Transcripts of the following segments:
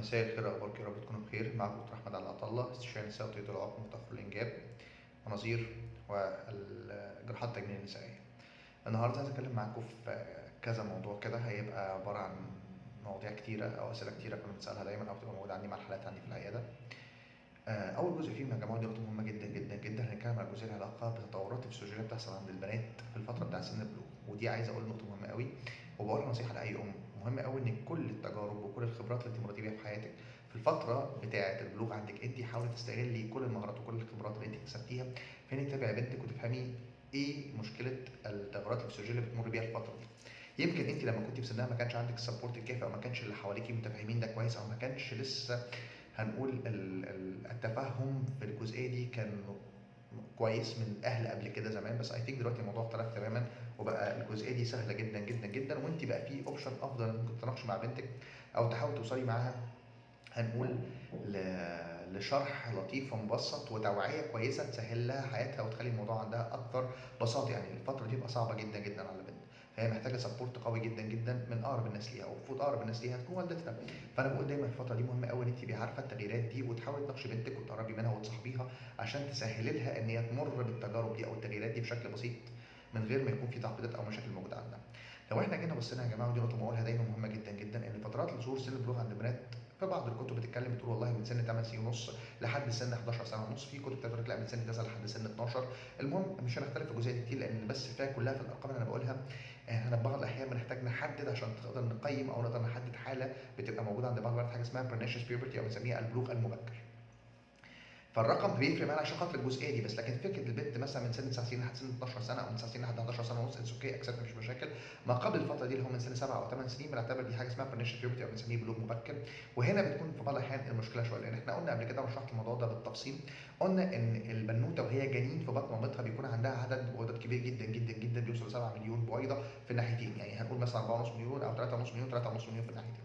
مساء الخير، اخبارك يا رب تكونوا بخير. معكم دكتور احمد علي عطله، استشاري نساء وتوليد العقم وتاخر الانجاب ونظير والجراحات التجميليه النسائيه. النهارده عايز اتكلم معاكم في كذا موضوع كده، هيبقى عباره عن مواضيع كتيره او اسئله كتيره كنا بنسالها دايما او بتبقى موجوده عندي مع الحالات عندي في العياده. اول جزء فيهم يا جماعه دي نقطه مهمه جدا جدا جدا، هنتكلم عن الجزء اللي علاقه بالتطورات الفسيولوجيه بتحصل عند البنات في الفتره بتاع سن البلوغ، ودي عايز اقول نقطه مهمه قوي وبقولها نصيحه لاي ام. مهم قوي ان كل التجارب وكل الخبرات اللي انت مريتي بيها في حياتك في الفتره بتاعه البلوغ عندك انت حاولي تستغلي كل المهارات وكل الخبرات اللي انت اكتسبتيها في انك تتابعي بنتك وتفهمي ايه مشكله التغيرات الفسيولوجيه اللي بتمر بيها الفتره دي. يمكن انت لما كنت في سنها ما كانش عندك السبورت الكافي، او ما كانش اللي حواليكي متفاهمين ده كويس، او ما كانش لسه هنقول التفهم في الجزئيه دي كان كويس من اهل قبل كده زمان. بس اي ثينك دلوقتي الموضوع اختلف تماما، وبقى الجزئيه دي سهله جدا جدا جدا، وانت بقى في اوبشن افضل انك تتناقشي مع بنتك او تحاول توصلي معاها هنقول لشرح لطيف ومبسط وتوعيه كويسه تسهل لها حياتها وتخلي الموضوع عندها اكثر بساطه. يعني الفتره دي بتبقى صعبه جدا جدا على البنت، فهي محتاجه سبورت قوي جدا جدا من اقرب الناس ليها، ومفروض اقرب الناس ليها تكون والدتها. فانا بقول دايما الفتره دي مهمه قوي ان انت تبقي عارفه التغييرات دي وتحاولي تناقشي بنتك وتقربي منها وتصاحبيها عشان تسهلي لها ان هي تمر بالتجارب دي او التغييرات دي بشكل بسيط من غير ما يكون في تعقيدات او مشاكل موجوده عندها. لو احنا جينا بصينا يا جماعه، ودي نقطه بقولها دايما مهمه جدا جدا، ان فترات ظهور سن البلوغ عند البنات في بعض الكتب بتتكلم بتقول والله من سن 8 سنين ونص لحد سن 11 سنه ونص، في كتب بتقول لك لا من سن 9 لحد سن 12. المهم مش هنختلف في الجزئيه دي كتير لان بس فيها كلها في الارقام اللي انا بقولها. احنا في بعض الاحيان بنحتاج نحدد عشان نقدر نقيم او نقدر نحدد حاله بتبقى موجوده عند بعض البنات، حاجه اسمها برينيشس بيوبرتي او بنسميها البلوغ المبكر. فالرقم بيفرق معانا عشان خاطر الجزئيه دي بس، لكن فكره البنت مثلا من سن 9 سنين لحد سن 12 سنه او من 9 سنين لحد 11 سنه ونص اتس اوكي اكسبت، مش مشاكل. ما قبل الفتره دي اللي هو من سن 7 او 8 سنين بنعتبر دي حاجه اسمها برينيشن بيوبرتي او بنسميه بلوغ مبكر. وهنا بتكون في بعض الاحيان المشكله شويه، لان احنا قلنا قبل كده وشرحت الموضوع ده بالتفصيل. قلنا ان البنوته وهي جنين في بطن مامتها بيكون عندها عدد بويضات كبير جدا جدا جدا، بيوصل ل 7 مليون بويضه في الناحيتين، يعني هنقول مثلا 4.5 مليون او 3.5 مليون 3.5 مليون في الناحيتين.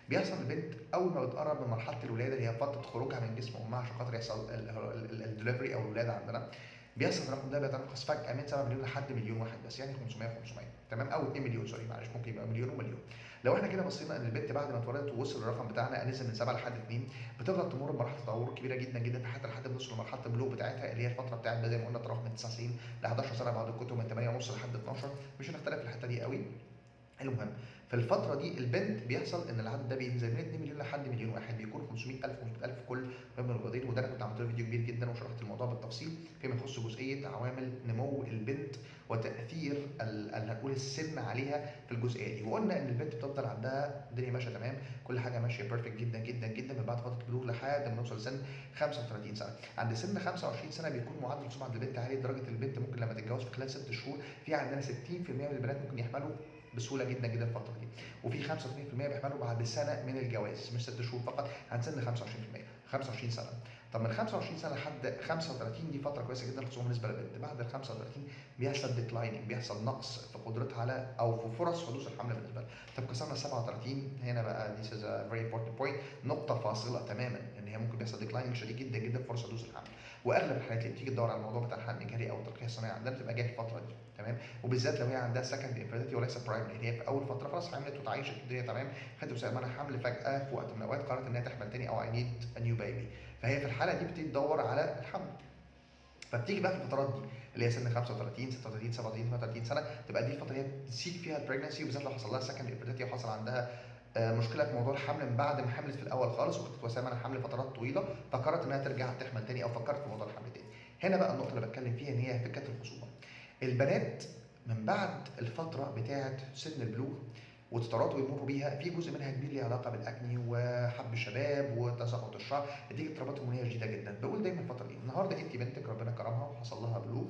بيحصل البنت اول ما بتقرب من مرحله الولاده اللي هي فتره خروجها من جسم امها عشان خاطر يحصل الدليفري او الولاده عندنا، بيحصل الرقم ده بيتنقص فجاه من 7 مليون لحد مليون واحد بس، يعني 500 500 تمام، او 2 مليون سوري معلش، ممكن يبقى مليون ومليون. لو احنا كده بصينا ان البنت بعد ما اتولدت ووصل الرقم بتاعنا نزل من 7 لحد 2، بتفضل تمر بمراحل تطور كبيره جدا جدا حتى لحد ما توصل لمرحله البلوغ بتاعتها اللي هي الفتره بتاعت زي ما قلنا تراوح من 9 سنين ل 11 سنه، بعض الكتب من 8 ونص لحد 12. مش هنختلف في الحته دي قوي. المهم في الفترة دي البنت بيحصل ان العدد ده بينزل من 2 مليون لحد مليون واحد، بيكون 500,000 500,000 كل من الوالدين، وده انا كنت عملت له فيديو كبير جدا وشرحت الموضوع بالتفصيل فيما يخص جزئية عوامل نمو البنت وتأثير هنقول السن عليها في الجزئية دي. وقلنا ان البنت بتفضل عندها الدنيا ماشية تمام، كل حاجة ماشية بيرفكت جدا جدا جدا من بعد فترة البلوغ لحد ما نوصل سن 35 سنة. عند سن 25 سنة بيكون معدل الرسوم عند البنت عالي لدرجة البنت ممكن لما تتجوز في خلال 6 شهور في عندنا 60% من البنات ممكن يحملوا بسهوله جدا جدا الفتره دي، وفي 85% بيحملوا بعد سنه من الجواز، مش 6 شهور فقط عن سن 25% 25 سنه. طب من 25 سنه لحد 35 دي فتره كويسه جدا خصوصا بالنسبه للبنت. بعد ال 35 بيحصل ديكلايننج، بيحصل نقص في قدرتها على او في فرص حدوث الحمل بالنسبه لها. طب كسرنا 37 هنا بقى this is a very important point، نقطه فاصله تماما ان هي ممكن بيحصل ديكلايننج شديد جدا جدا في فرص حدوث الحمل. واغلب الحالات اللي بتيجي تدور على الموضوع بتاع الحمل الجاري او التلقيح الصناعي عندنا بتبقى جايه في الفتره دي تمام، وبالذات لو هي عندها سكند انفيرتيلتي وليس برايمري، هي في اول فتره خلاص حملت وتعايشت الدنيا تمام، خدت وسائل حمل، فجاه في وقت من الاوقات قررت انها تحمل تاني او اي نيد ا نيو بيبي، فهي في الحاله دي بتبتدي تدور على الحمل. فبتيجي بقى في الفترات دي اللي هي سن 35 36 37 38 سنه، تبقى دي الفتره اللي هي بتسيب فيها البريجنسي، وبالذات لو حصل لها سكند انفيرتيلتي وحصل عندها مشكله في موضوع الحمل من بعد ما حملت في الاول خالص وكانت وسائل الحمل فترات طويله، فقررت انها ترجع تحمل تاني او فكرت في موضوع الحمل تاني. هنا بقى النقطه اللي بتكلم فيها ان هي فكره الخصوبه. البنات من بعد الفتره بتاعه سن البلوغ والفترات ويمروا بيها في جزء منها كبير ليه علاقه بالاكني وحب الشباب وتساقط الشعر نتيجه اضطرابات هرمونيه شديده جدا. بقول دايما الفتره دي النهارده انت بنتك ربنا كرمها وحصل لها بلوغ،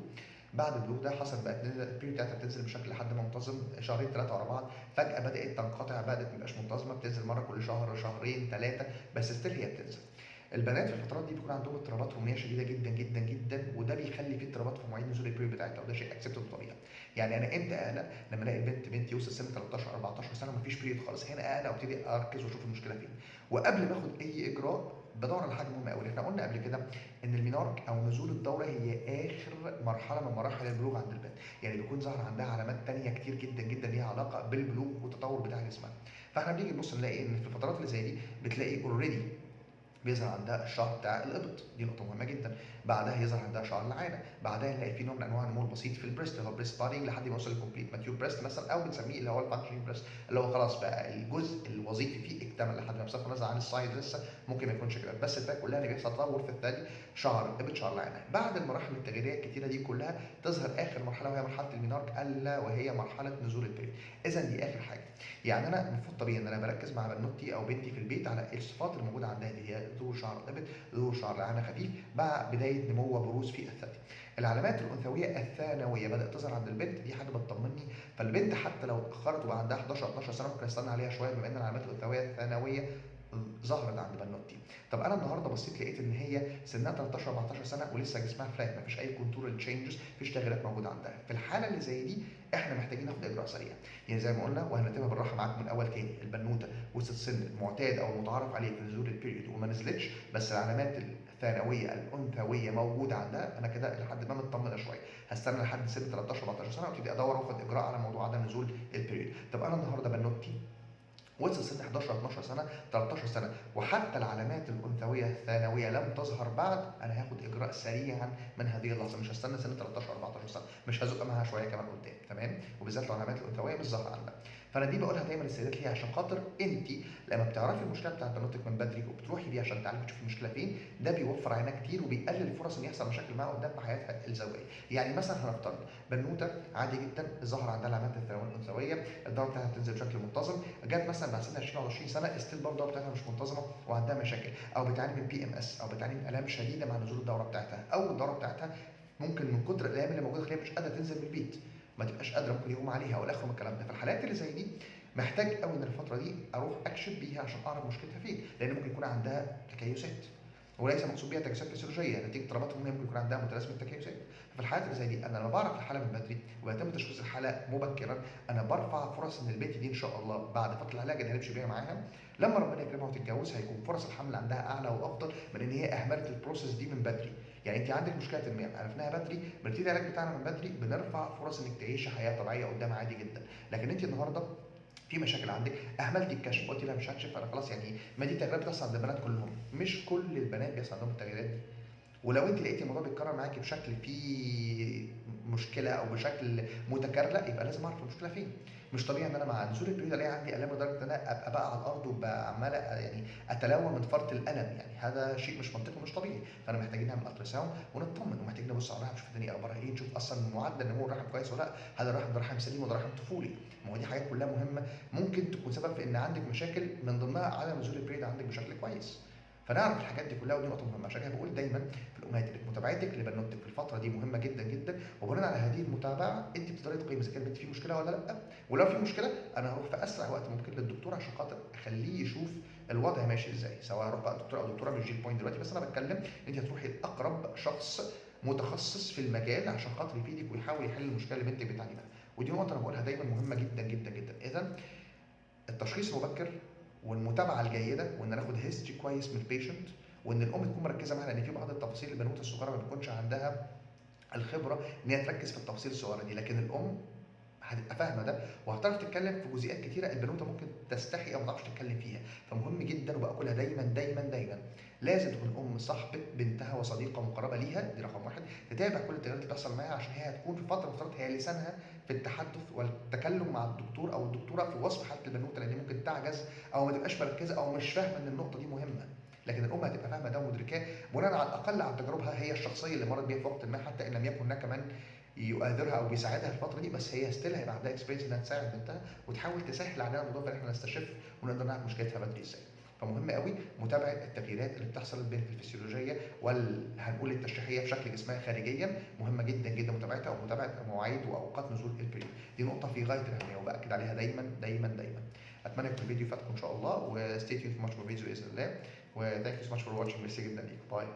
بعد البلوغ ده حصل بقت البيريود بتاعتها بتنزل بشكل لحد ما منتظم شهرين ثلاثه ورا بعض، فجاه بدات تنقطع، بدات ما تبقاش منتظمه، بتنزل مره كل شهر شهرين ثلاثه بس ستيل هي بتنزل. البنات في الفترات دي بيكون عندهم اضطرابات هرمونيه شديده جدا جدا جدا، وده بيخلي في اضطرابات في مواعيد نزول البيريود بتاعتها، وده شيء اكسبتد طبيعي. يعني انا امتى اقلق؟ لما الاقي بنتي وصل سن 13 14 سنه ومفيش بيريود خالص، هنا اقلق وابتدي اركز واشوف المشكله فين. وقبل ما اخد اي اجراء بدور على حاجه مهمه قوي، احنا قلنا قبل كده ان المينارك او نزول الدوره هي اخر مرحله من مراحل البلوغ عند البنت، يعني بيكون ظهر عندها علامات ثانيه كتير جدا جدا ليها علاقه بالبلوغ والتطور بتاع جسمها. فاحنا بنيجي نبص نلاقي ان في الفترات اللي زي دي بتلاقي اوريدي بيظهر عندها الشعر بتاع الابط، دي نقطه مهمه جدا. بعدها يظهر عندها شعر العانه، بعدها نلاقي في نوع من انواع النمو البسيط في البريست اللي هو بريست بادنج لحد ما يوصل للكومبليت ماتيور بريست مثلا، او بنسميه اللي هو الفانكشنينج بريست، اللي هو خلاص بقى الجزء الوظيفي فيه اكتمل لحد ما بصرف النظر عن السايز لسه ممكن ما يكونش كده، بس الفكره كلها ان بيحصل تطور في الثدي شعر ابط شعر العانه. بعد المراحل التغييريه الكتيره دي كلها تظهر اخر مرحله وهي مرحله المينارك، الا وهي مرحله نزول البريد. اذا دي اخر حاجه. يعني انا المفروض طبيعي ان انا بركز مع بنوتي او بنتي في البيت على الصفات اللي موجوده عندها دي، هي ظهور شعر ابط، ظهور شعر العانه خفيف مع بدايه نمو وبروز في الثدي. العلامات الانثويه الثانويه بدات تظهر عند البنت، دي حاجه بتطمني. فالبنت حتى لو اتاخرت وبقى عندها 11 12 سنه ممكن استنى عليها شويه بما ان العلامات الانثويه الثانويه ظهرت عند بنوتي. طب انا النهارده بصيت لقيت ان هي سنها 13 14 سنه ولسه جسمها فلات، مفيش اي كونتورال تشينجز، مفيش تغييرات موجوده عندها. في الحاله اللي زي دي احنا محتاجين ناخد اجراء سريع. يعني زي ما قلنا وهنتبع بالراحه معاكم من اول تاني، البنوته وسط السن المعتاد او المتعارف عليه في نزول البيريود وما نزلتش، بس العلامات الثانويه الانثويه موجوده عندها، انا كده لحد ما مطمنه شويه. هستنى لحد سن 13 14 سنه وابتدي ادور واخد اجراء على موضوع عدم نزول البيريود. طب انا النهارده بنوتي وصل سن 11 12 سنه 13 سنه وحتى العلامات الانثويه الثانويه لم تظهر بعد، انا هاخد اجراء سريعا من هذه اللحظه، مش هستنى سن 13 14 سنه، مش هزق معاها شويه كمان قدام، تمام؟ وبالذات لو العلامات الانثويه مش ظاهره عندها. فانا دي بقولها دايما للسيدات ليه؟ عشان خاطر انت لما بتعرفي المشكله بتاعت بنوتك من بدري وبتروحي بيها عشان تعالجي تشوفي المشكله فين، ده بيوفر علينا كتير وبيقلل فرص ان يحصل مشاكل معاها قدام في حياتها الزوجيه. يعني مثلا هنفترض بنوته عادي جدا ظهر عندها العلامات الثانويه الانثويه، الدوره بتاعتها بتنزل بشكل منتظم، جت مثلا بعد سن 20 او 20 سنه ستيل برضه الدوره بتاعتها مش منتظمه وعندها مشاكل، او بتعاني من بي ام اس، او بتعاني من الام شديده مع نزول الدوره بتاعتها، او الدوره بتاعتها ممكن من كتر الايام اللي موجوده خليها مش قادره تنزل من البيت، ما تبقاش قادره، ممكن يغمى عليها ولا اخره من الكلام ده. في الحالات اللي زي دي محتاج قوي ان الفتره دي اروح اكشف بيها عشان اعرف مشكلتها فين، لان ممكن يكون عندها تكيسات، وليس مقصود بيها تكيسات فسيولوجيه نتيجه اضطرابات هرمونيه، ممكن يكون عندها متلازمه تكيسات. في الحالات اللي زي دي انا لما بعرف الحاله من بدري ويتم تشخيص الحاله مبكرا، انا برفع فرص ان البنت دي ان شاء الله بعد فتره العلاج اللي هنمشي بيها معاها لما ربنا يكرمها وتتجوز هيكون فرص الحمل عندها اعلى وافضل من ان هي اهملت البروسيس دي من بدري. يعني انت عندك مشكله ما عرفناها بدري، بنبتدي العلاج بتاعنا من بدري، بنرفع فرص انك تعيشي حياه طبيعيه قدام عادي جدا. لكن انت النهارده في مشاكل عندك، اهملت الكشف، قلت لا مش هكشف انا خلاص، يعني ما دي تجربه بتحصل عند البنات كلهم، مش كل البنات بيحصل عندهم التغييرات دي. ولو انت لقيتي الموضوع بيتكرر معاكي بشكل فيه مشكله او بشكل متكرر، لا يبقى لازم اعرف المشكله فين. مش طبيعي ان انا مع نزول البريود الاقي عندي الام لدرجه ان انا ابقى بقى على الارض وبقى عمال يعني اتلوى من فرط الالم، يعني هذا شيء مش منطقي ومش طبيعي. فانا محتاجين نعمل الترا ساوند ونطمن، ومحتاجين نبص على الرحم نشوف الدنيا اخبارها ايه، نشوف اصلا معدل نمو الرحم كويس ولا لا، هل الرحم ده رحم سليم ولا رحم طفولي. ما هو دي حاجات كلها مهمه ممكن تكون سبب في ان عندك مشاكل من ضمنها عدم نزول البريود عندك بشكل كويس. فنعرف الحاجات دي كلها، ودي نقطه مهمه. عشان كده بقول دايما في الامهات انك متابعتك لبنوتك في الفتره دي مهمه جدا جدا، وبناء على هذه المتابعه انت بتقدري تقيمي اذا كانت في مشكله ولا لا. ولو في مشكله انا هروح في اسرع وقت ممكن للدكتور عشان خاطر اخليه يشوف الوضع ماشي ازاي، سواء هروح بقى دكتور او دكتوره مش دي البوينت دلوقتي، بس انا بتكلم ان انت هتروحي لاقرب شخص متخصص في المجال عشان خاطر يفيدك ويحاول يحل المشكله اللي بنتك بتعاني منها. ودي نقطه انا بقولها دايما مهمه جدا جدا جدا. اذا التشخيص المبكر والمتابعه الجيده، وان ناخد هيستوري كويس من البيشنت، وان الام تكون مركزه معاها، لان في بعض التفاصيل البنوته الصغيره ما بتكونش عندها الخبره ان هي تركز في التفاصيل الصغيره دي، لكن الام هتبقى فاهمه ده وهتعرف تتكلم في جزئيات كتيره البنوته ممكن تستحي او ما تعرفش تتكلم فيها. فمهم جدا وبقولها دايما دايما دايما، لازم تكون الام صاحبه بنتها وصديقه مقربه ليها، دي رقم واحد، تتابع كل التغيرات اللي بتحصل معاها عشان هي هتكون في فتره من الفترات هي لسانها في التحدث والتكلم مع الدكتور او الدكتوره في وصف حاله البنوته، لان ممكن تعجز او ما تبقاش مركزه او مش فاهمه ان النقطه دي مهمه. لكن الام هتبقى فاهمه ده ومدركاه بناء على الاقل عن تجاربها هي الشخصيه اللي مرت بيها في وقت ما، حتى ان لم يكن هناك من يؤثرها او بيساعدها الفتره دي، بس هي ستيل هيبقى عندها اكسبيرينس انها تساعد بنتها وتحاول تسهل علينا الموضوع في ان احنا نستشف ونقدر نعرف مشكلتها بدري ازاي. فمهم قوي متابعه التغييرات اللي بتحصل للبنت الفسيولوجيه هنقول التشريحيه في شكل جسمها خارجيا، مهمه جدا جدا متابعتها، ومتابعه مواعيد واوقات نزول البريود، دي نقطه في غايه الاهميه وباكد عليها دايما دايما دايما. اتمنى يكون الفيديو فاتكم ان شاء الله، وستي تيوند في ماتش فيديو باذن الله، وثانك يو سو ماتش فور واتشنج، ميرسي جدا ليكم، باي.